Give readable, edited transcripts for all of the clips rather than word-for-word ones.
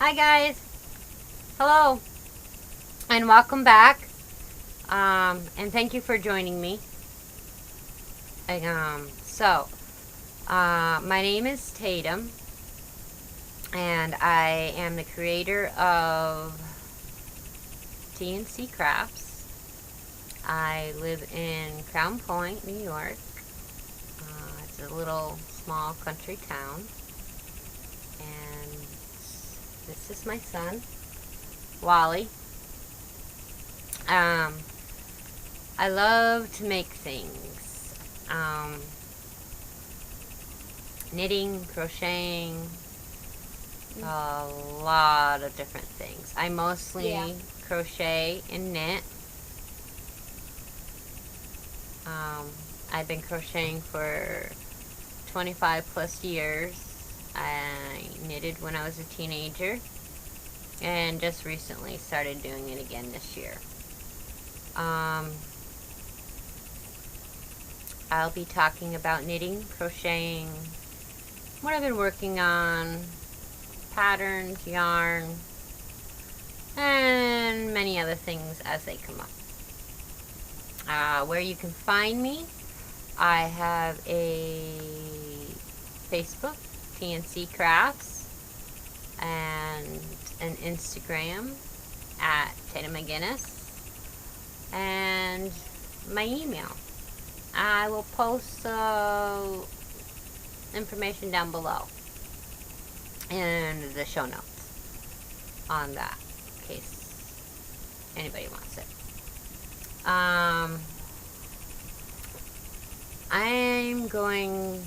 Hi guys, hello, and welcome back. And thank you for joining me. My name is Tatum, and I am the creator of TNC Crafts. I live in Crown Point, New York. It's a little small country town, and this is my son, Wally. I love to make things. Knitting, crocheting, a lot of different things. I mostly crochet and knit. I've been crocheting for 25 plus years. I knitted when I was a teenager and just recently started doing it again this year. I'll be talking about knitting, crocheting, what I've been working on, patterns, yarn, and many other things as they come up. Where you can find me, I have a Facebook, TNC Crafts, and an Instagram at Tatum McGinnis, and my email. I will post information down below in the show notes on that, in case anybody wants it. I'm going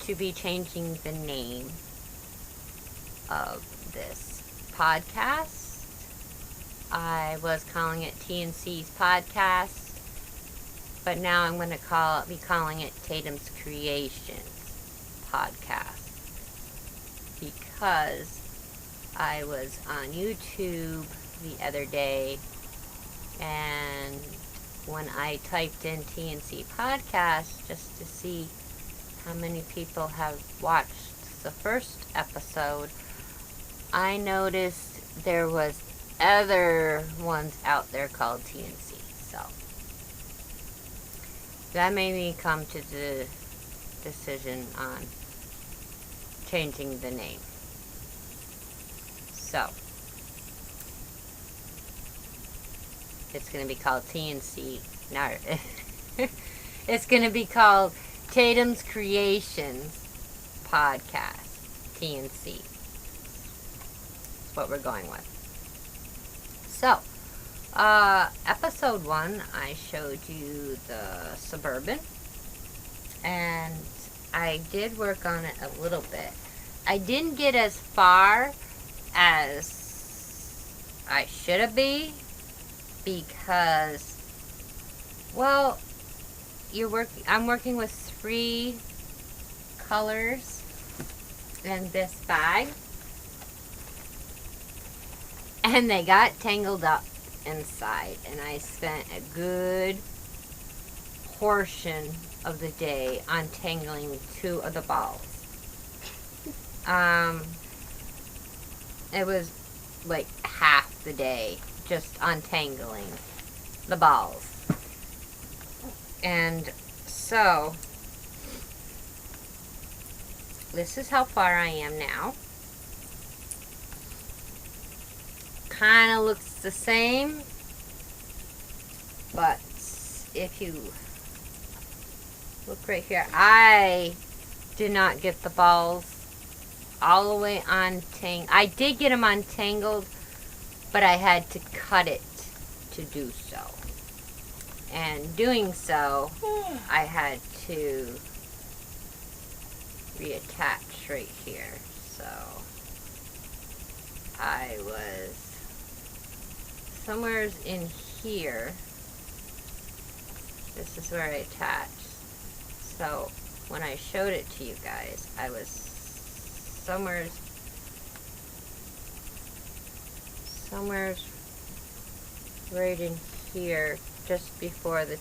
to be changing the name of this podcast. I was calling it TNC's Podcast, but now I'm going to be calling it Tatum's Creations Podcast, because I was on YouTube the other day, and when I typed in TNC Podcast just to see how many people have watched the first episode, I noticed there was other ones out there called TNC. So that made me come to the decision on changing the name. So it's going to be called TNC. No, it's going to be called Tatum's Creations Podcast. TNC. That's what we're going with. So, episode 1, I showed you the Suburban, and I did work on it a little bit. I didn't get as far as I should have been, because, well, I'm working with 3 colors in this bag, and they got tangled up inside, and I spent a good portion of the day untangling 2 of the balls. It was like half the day just untangling the balls. And so this is how far I am now. Kind of looks the same, but if you look right here, I did not get the balls all the way untangled. I did get them untangled, but I had to cut it to do so. And doing so, I had to reattach right here. So I was somewhere in here. This is where I attached. So when I showed it to you guys, I was somewhere right in here, just before the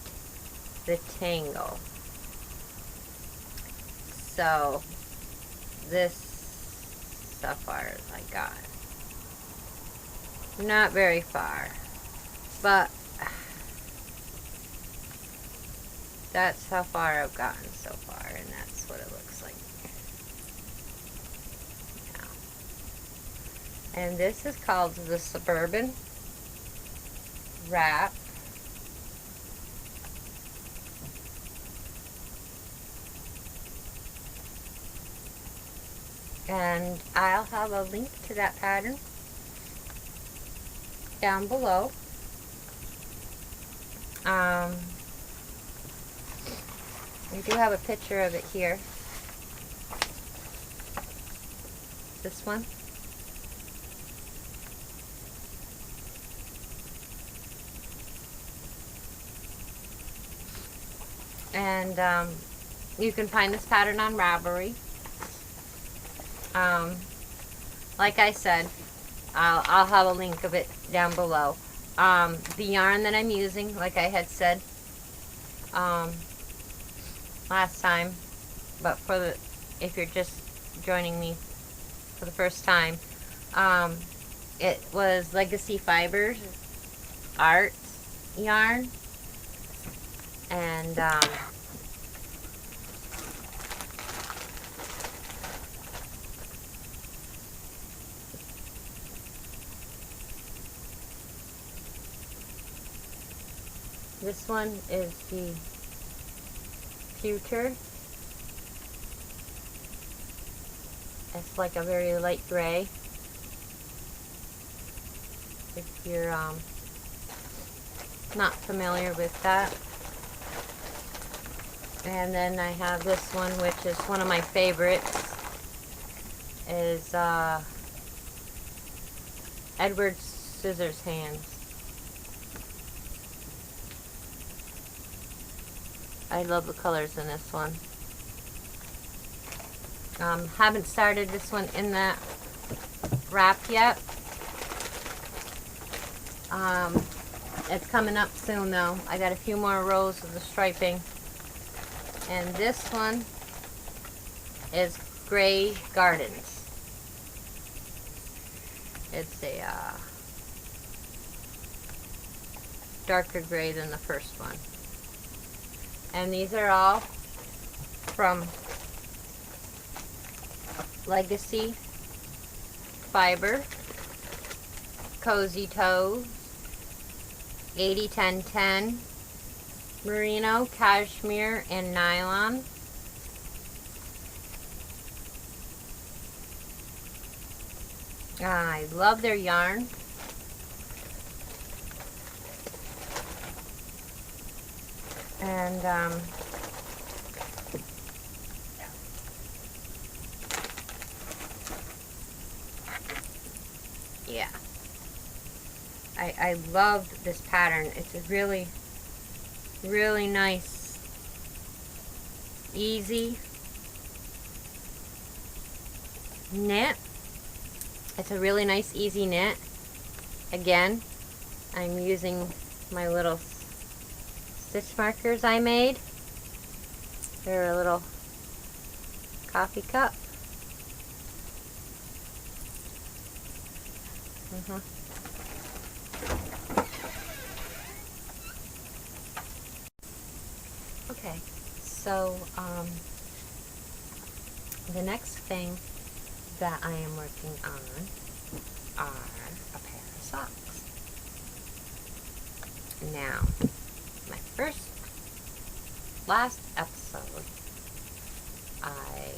tangle. So this stuff wires I got. Not very far, but that's how far I've gotten so far, and that's what it looks like now. And this is called the Suburban wrap. And I'll have a link to that pattern down below. I do have a picture of it here. This one. And you can find this pattern on Ravelry. Like I said, I'll have a link of it down below. The yarn that I'm using, like I had said last time, but if you're just joining me for the first time, it was Legacy Fibers Art yarn, and this one is the Pewter. It's like a very light gray. If you're not familiar with that. And then I have this one, which is one of my favorites, is Edward Scissorhands. I love the colors in this one. Haven't started this one in that wrap yet. It's coming up soon though. I got a few more rows of the striping. And this one is Gray Gardens. It's a darker gray than the first one. And these are all from Legacy Fiber, Cozy Toes, 80-10-10, Merino, Cashmere, and Nylon. I love their yarn. And yeah, I love this pattern. It's a really, really nice, easy knit. It's a really nice, easy knit. Again, I'm using my little stitch markers I made. They're a little coffee cup. Okay, so the next thing that I am working on are a pair of socks. Now, my last episode, I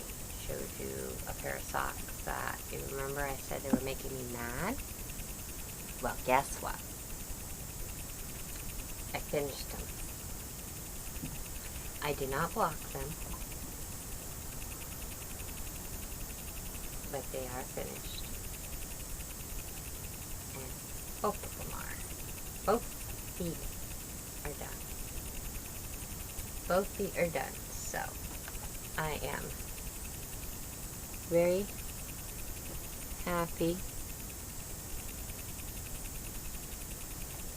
showed you a pair of socks that, you remember I said they were making me mad? Well, guess what? I finished them. I did not block them, but they are finished. And both of them are. Both feet are done. Both feet are done. So, I am very happy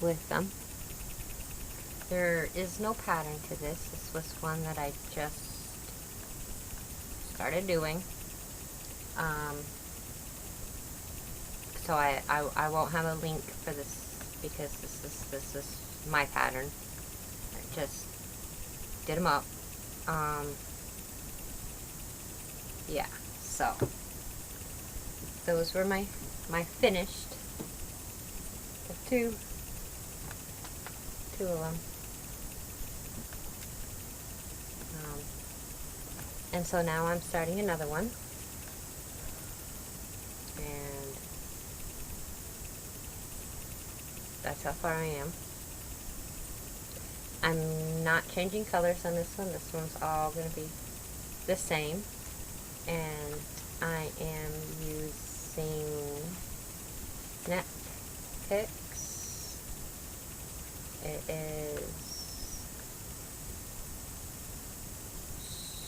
with them. There is no pattern to this. This was one that I just started doing. So I won't have a link for this because this is my pattern. I just did them up. Yeah, so those were my finished. Two of them. And so now I'm starting another one. And that's how far I am. I'm not changing colors on this one. This one's all going to be the same. And I am using Net Picks. It is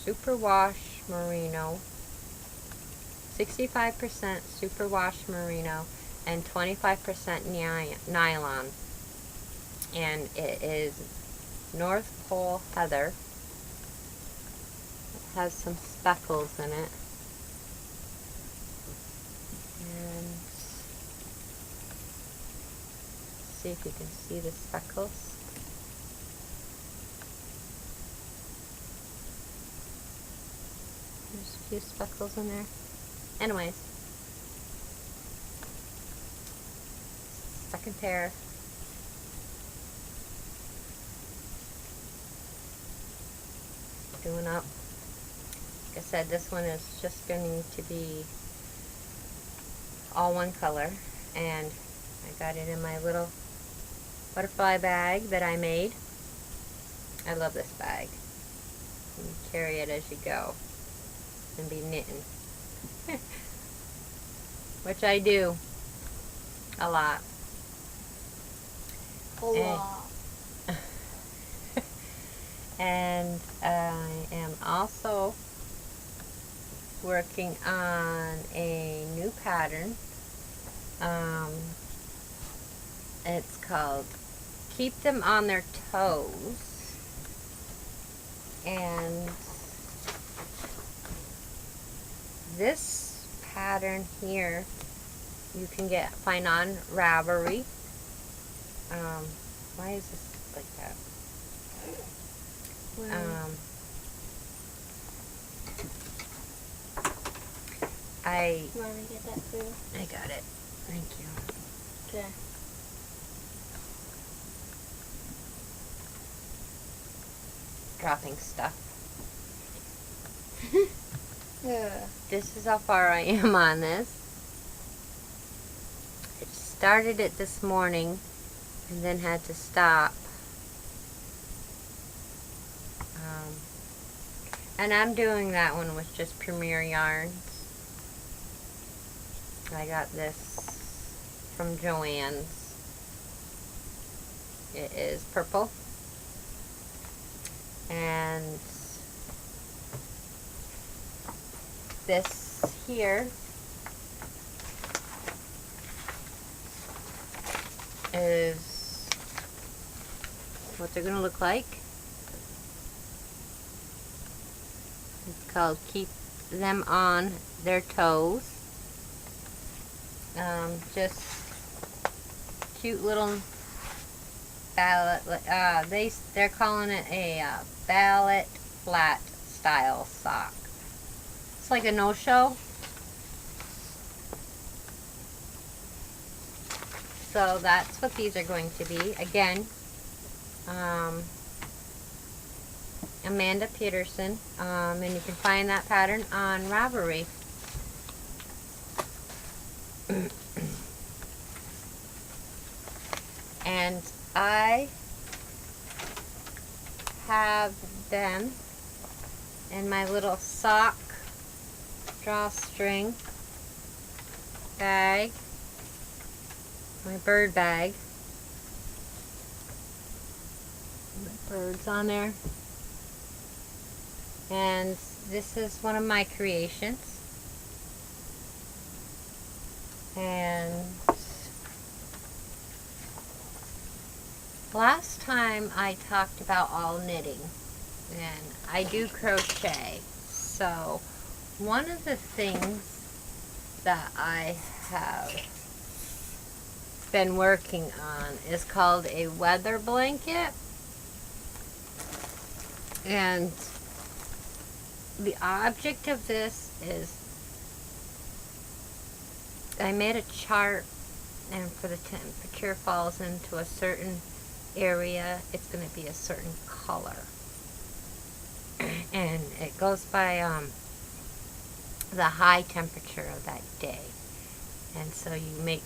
Superwash Merino, 65% Superwash Merino and 25% nylon, and it is North Pole Heather. It has some speckles in it, and see if you can see the speckles. There's a few speckles in there. Anyways, second pair. Doing up. Like I said, this one is just going to be all one color, and I got it in my little butterfly bag that I made. I love this bag. You can carry it as you go and be knitting. Which I do a lot. A lot. And I am also working on a new pattern. It's called Keep Them on Their Toes. And this pattern here you can find on Ravelry. Why is this like that? You want me to get that for you? I got it. Thank you. Okay. Dropping stuff. Yeah. This is how far I am on this. I started it this morning and then had to stop. And I'm doing that one with just Premier yarns. I got this from Joann's. It is purple. And this here is what they're going to look like. It's called Keep Them on Their Toes. Just cute little ballet. They're calling it a ballet flat style sock. It's like a no-show. So that's what these are going to be. Again, Amanda Patterson, and you can find that pattern on Ravelry. And I have them in my little sock drawstring bag, my bird bag. Birds on there. And this is one of my creations. And last time I talked about all knitting, and I do crochet. So one of the things that I have been working on is called a weather blanket. And the object of this is I made a chart, and for the temperature falls into a certain area, it's going to be a certain color. And it goes by the high temperature of that day. And so you make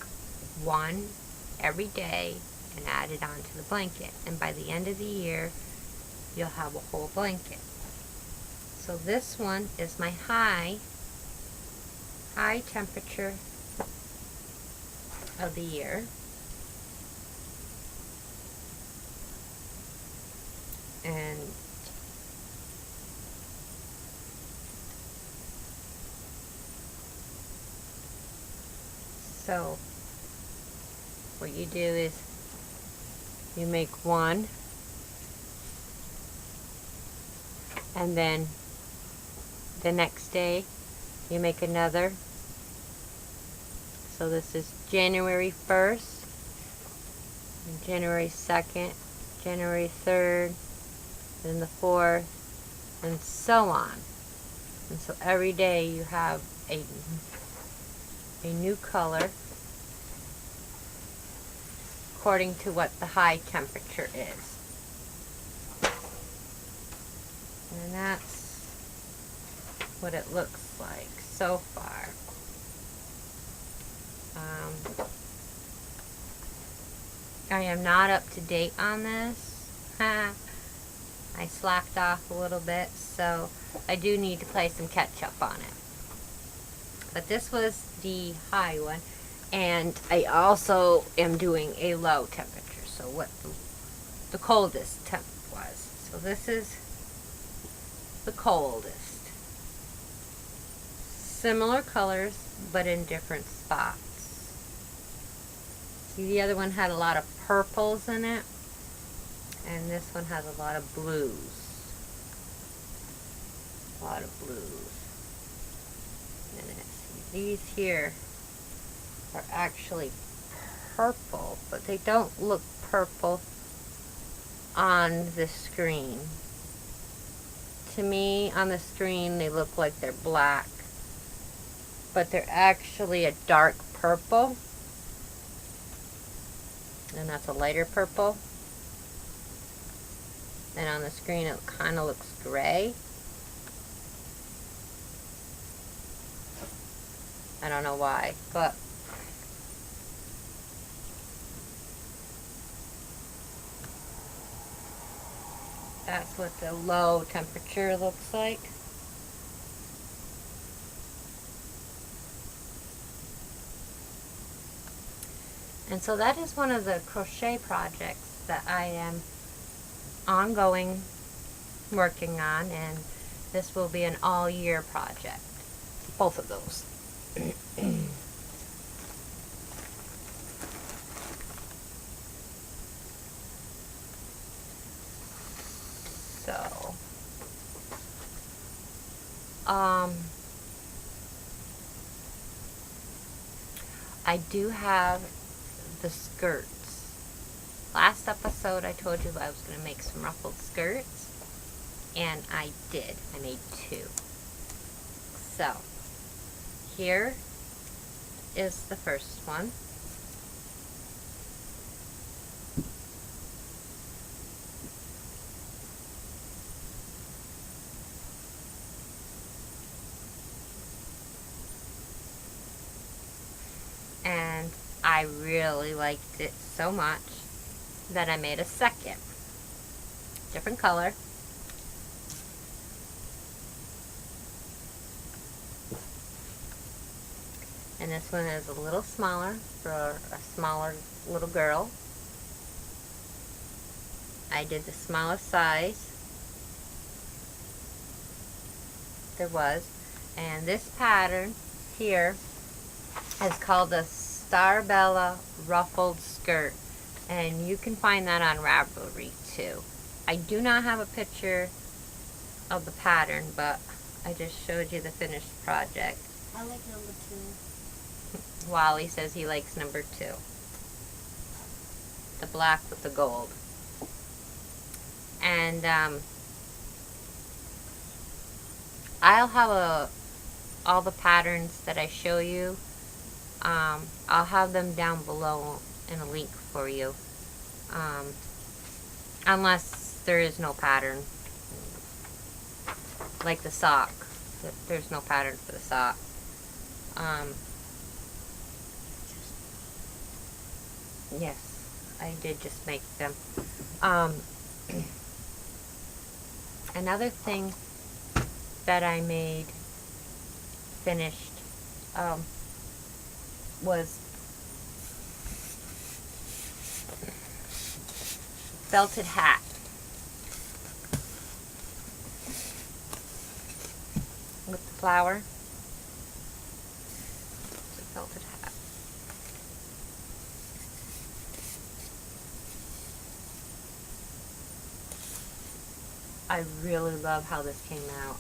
one every day and add it onto the blanket. And by the end of the year, you'll have a whole blanket. So this one is my high temperature of the year. And so what you do is you make one, and then the next day you make another. So this is January 1st, and January 2nd, January 3rd, then the 4th, and so on. And so every day you have a new color according to what the high temperature is. And that's what it looks like so far. I am not up to date on this. I slacked off a little bit, so I do need to play some catch up on it. But this was the high one, and I also am doing a low temperature, so what the coldest temp was. So this is the coldest. Similar colors, but in different spots. See, the other one had a lot of purples in it, and this one has a lot of blues. A lot of blues in it. See, these here are actually purple, but they don't look purple on the screen. To me, on the screen, they look like they're black, but they're actually a dark purple, and that's a lighter purple. And on the screen, it kind of looks gray. I don't know why, but that's what the low temperature looks like. And so that is one of the crochet projects that I am ongoing working on, and this will be an all-year project. Both of those. So, I do have the skirts. Last episode I told you I was going to make some ruffled skirts, and I did. I made 2. So, here is the first one. And I really liked it so much that I made a second. Different color. And this one is a little smaller for a smaller little girl. I did the smallest size there was. And this pattern here is called the Starbella ruffled skirt, and you can find that on Ravelry too. I do not have a picture of the pattern, but I just showed you the finished project. I like number 2. Wally says he likes number 2. the black with the gold. And I'll have all the patterns that I show you. I'll have them down below in a link for you. Unless there is no pattern. Like the sock. There's no pattern for the sock. Yes, I did just make them. Another thing that I made, finished, was felted hat. With the flower. It's a felted hat. I really love how this came out.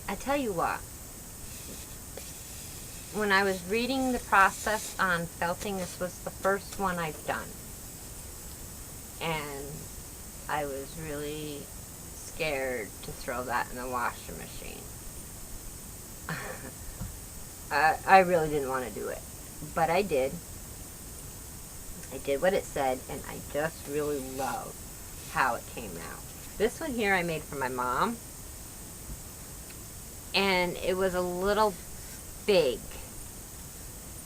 I tell you what, when I was reading the process on felting, this was the first one I've done. And I was really scared to throw that in the washing machine. I really didn't want to do it, but I did. I did what it said, and I just really love how it came out. This one here I made for my mom, and it was a little big,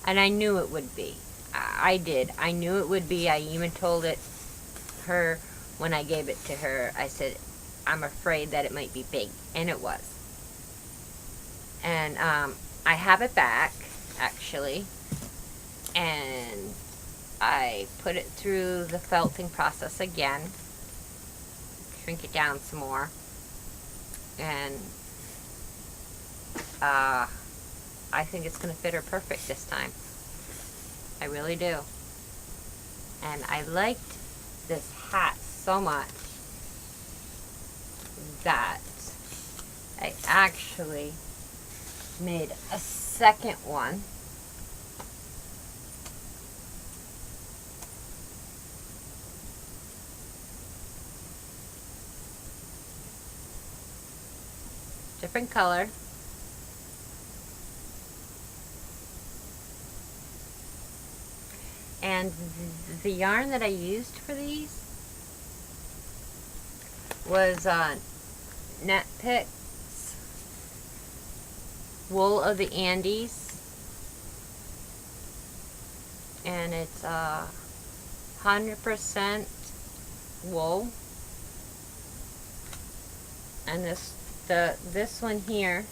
and I knew it would be. I did. I knew it would be. I even told her when I gave it to her. I said, I'm afraid that it might be big, and it was. And I have it back, actually, and I put it through the felting process again, shrink it down some more, and I think it's going to fit her perfect this time. I really do. And I liked this hat so much that I actually made a second one. Different color. And the yarn that I used for these was Net Picks Wool of the Andes, and it's 100% wool. And this one here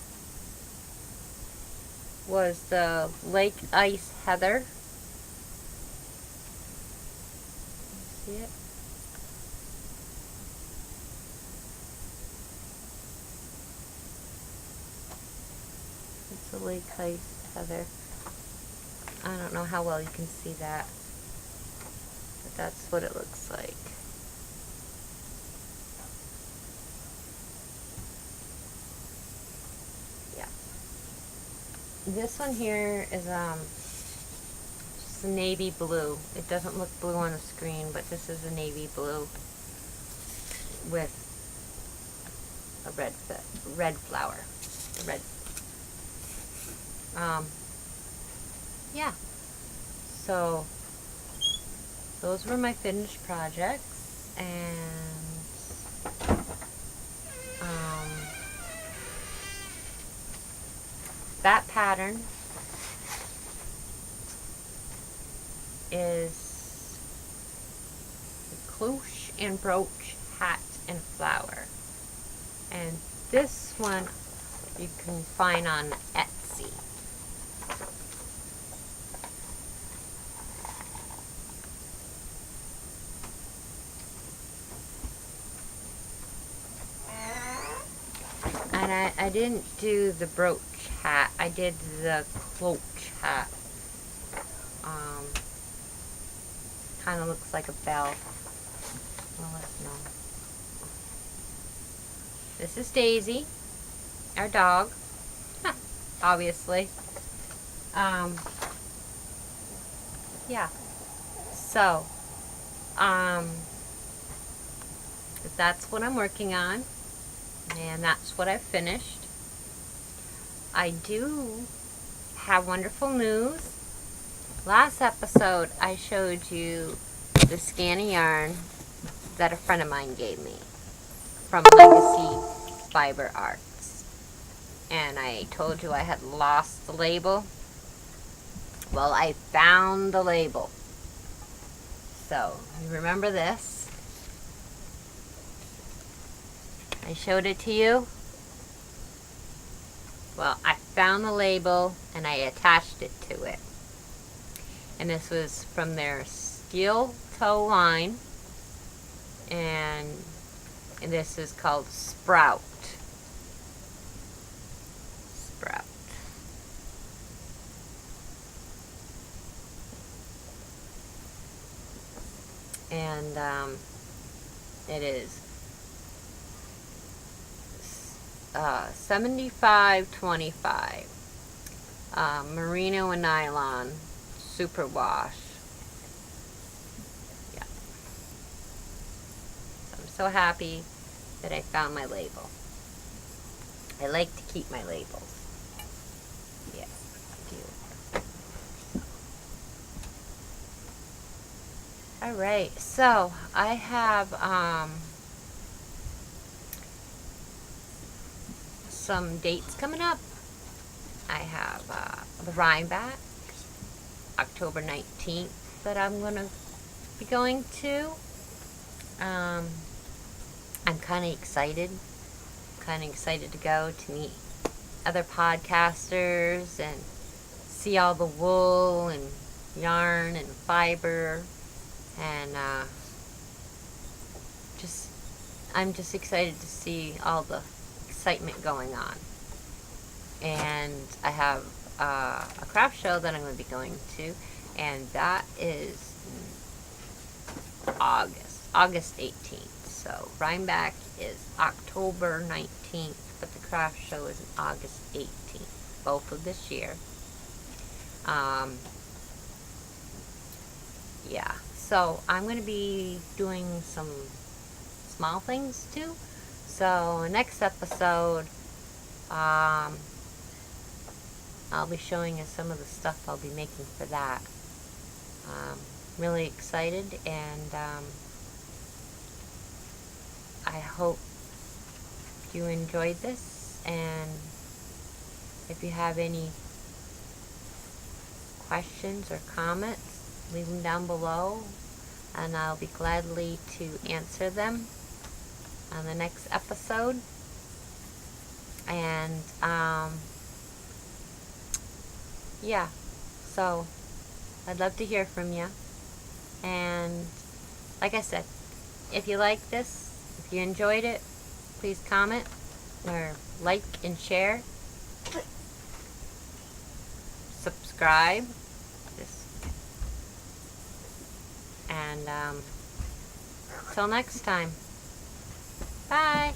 was the Lake Ice Heather. See it? It's a Lake Ice Heather. I don't know how well you can see that, but that's what it looks like. Yeah. This one here is just a navy blue. It doesn't look blue on the screen, but this is a navy blue with a red flower. Red. Yeah. So those were my finished projects, and that pattern is the Cloche and Brooch Hat and Flower, and this one you can find on Etsy. And I didn't do the brooch hat. I did the cloche hat. Kind of looks like a bell. Well, let's know. This is Daisy, our dog. Obviously. Yeah. So, that's what I'm working on, and that's what I've finished. I do have wonderful news. Last episode, I showed you the skein of yarn that a friend of mine gave me from Legacy Fiber Arts. And I told you I had lost the label. Well, I found the label. So, you remember this? I showed it to you. Well, I found the label and I attached it to it. And this was from their steel toe line. And this is called Sprout. Sprout. And it is 75-25 merino and nylon superwash. Yeah. So I'm so happy that I found my label. I like to keep my labels. Yes, I do. Alright, so I have some dates coming up. I have the Rhinebeck, October 19th, that I'm going to be going to. I'm kind of excited. To go to meet other podcasters and see all the wool and yarn and fiber, and I'm just excited to see all the excitement going on. And I have a craft show that I'm going to be going to, and that is August 18th. So Rhinebeck is October 19th, but the craft show is August 18th, both of this year. Yeah, so I'm going to be doing some small things too. So next episode, I'll be showing you some of the stuff I'll be making for that. Really excited, and I hope you enjoyed this, and if you have any questions or comments, leave them down below, and I'll be gladly to answer them on the next episode. And yeah, so I'd love to hear from you. And like I said, if you like this, if you enjoyed it, please comment or like and share. Subscribe. And till next time. Bye.